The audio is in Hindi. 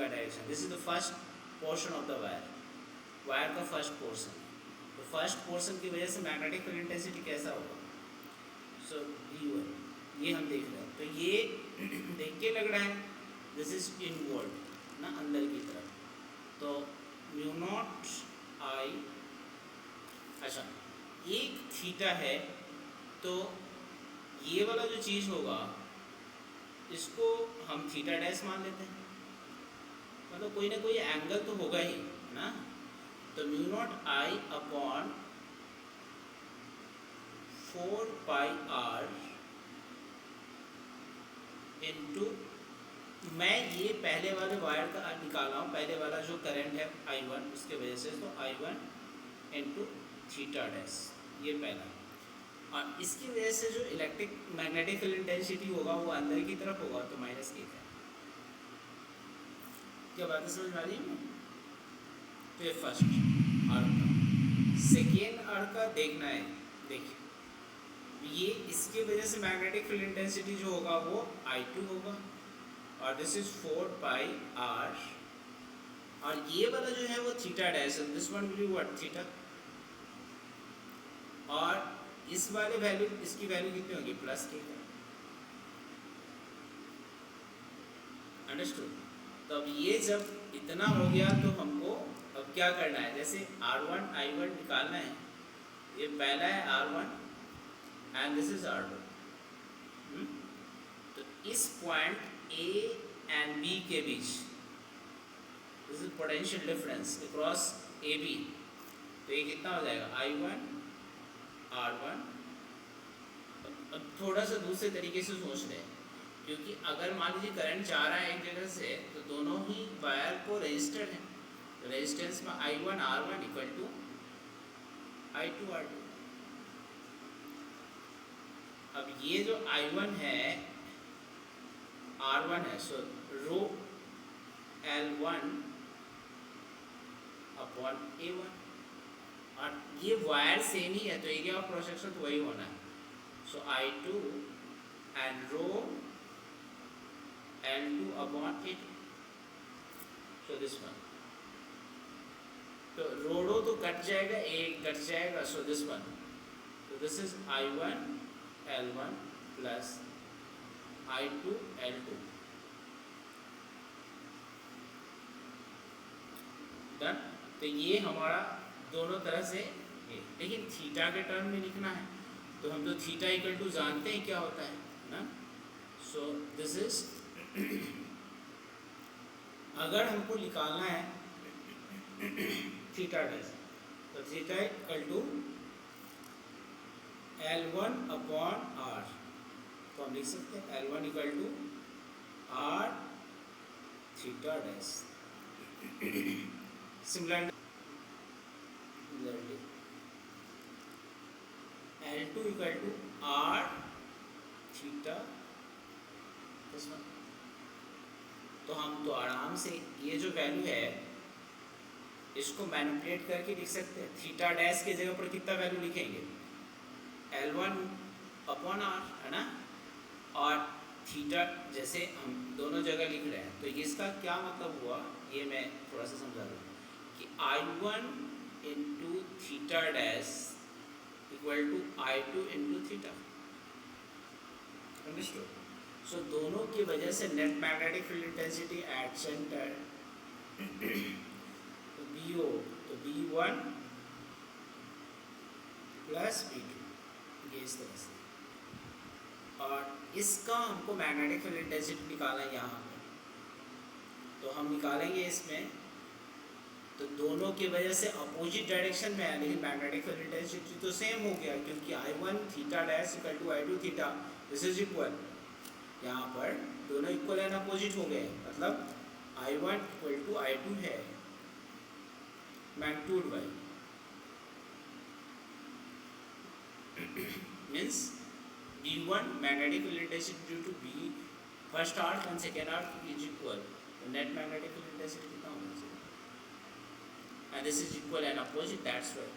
का direction, this is the first portion of the wire, wire का फर्स्ट पोर्शन। तो फर्स्ट पोर्शन की वजह से मैग्नेटिक फील्ड इंटेंसिटी कैसा होगा, सो V1 ये हम देख रहे हैं। तो ये देख के लग रहा है दिस इज इनवर्ड ना, अंदर की तरफ। तो म्यू नॉट आई, अच्छा एक थीटा है, तो ये वाला जो चीज़ होगा इसको हम थीटा डैश मान लेते हैं, मतलब कोई ना कोई एंगल तो होगा ही ना। तो mu not I upon 4πr into, मैं ये पहले वाले वायर का निकाल रहा हूँ, पहले वाला जो करंट है I1 उसके वजह से, तो I1 इंटू थीटा डैश, ये पहला। और इसकी वजह से जो इलेक्ट्रिक मैग्नेटिक फील्ड इंटेंसिटी होगा वो अंदर की तरफ होगा, तो -1 है। क्या बातें समझ में आ रही है? तो ये फर्स्ट अर्थ का। सेकेंड अर्थ का देखना है, देखिए ये इसकी वजह से मैग्नेटिक फील्ड इंटेंसिटी जो होगा वो I2 होगा, और दिस इज 4πr, और ये वाला जो है वो थीटा डैश है, this one will be what, theta. और इस वाले वैल्यू, इसकी वैल्यू कितनी होगी, +k। अंडरस्टूड? तो अब ये जब इतना हो गया तो हमको अब क्या करना है, जैसे R1 I1 निकालना है, ये पहला है R1 and this is R2। तो इस पॉइंट A एंड B के बीच, this is potential difference across AB, तो ये कितना हो जाएगा, I1 R1। अब थोड़ा सा दूसरे तरीके से सोच लें, क्योंकि अगर मान लीजिए करंट जा रहा है एक जगह से, तो दोनों ही वायर को रजिस्टर्ड है, तो रेजिस्टेंस में I1 R1 equal to I2 R2। अब ये जो I1 है R1 है, सो रो L1 अपॉन A1, और ये वायर सेम ही है तो एरिया ऑफ क्रॉस सेक्शन तो वही होना है। So I2 and rho L2 upon A2, so this one. तो रोडो तो कट जाएगा, एक कट जाएगा, सो दिस वन। तो this is I1 L1 plus I2 L2, done. तो ये हमारा दोनों तरह से है, लेकिन थीटा के टर्म में लिखना है तो हम तो थीटा इक्वल टू जानते हैं क्या होता है ना। सो दिस इज अगर हमको निकालना है थीटा डैश, तो theta equal to L1 upon R, तो हम लिख सकते हैं L1 equal to R theta dash. Similarly L2 equal to R theta, तो हम तो आराम से ये जो वैल्यू है इसको मैनिपुलेट करके लिख सकते हैं। थीटा डैश की जगह पर कितना वैल्यू लिखेंगे, L1 अपॉन R है ना, और थीटा जैसे हम दोनों जगह लिख रहे हैं, तो इसका क्या मतलब हुआ ये मैं थोड़ा सा समझा दूँ कि I1 into theta dash equal to I2 into theta. Understood? So दोनों की वजह से net magnetic field intensity at centre तो BO, तो B1 प्लस B2, ये इस तरह से। और इसका हमको मैग्नेटिक फील्ड इंटेंसिटी निकालना है यहाँ पे, तो हम निकालेंगे इसमें, तो दोनों की वजह से अपोजिट डायरेक्शन में है, लेकिन मैग्नेटिक फील्ड इंटेंसिटी तो सेम हो गया, क्योंकि I1 theta dash equal to I2 theta, this is equal, यहाँ पर दोनों इक्वल एंड अपोजिट हो गए, मतलब I1 इक्वल टू I2 है magnitude wise, means B1 magnetic field intensity due to B first arc and second arc is equal, तो net magnetic field intensity कितना होना चाहिए, and this is equal and opposite, that's why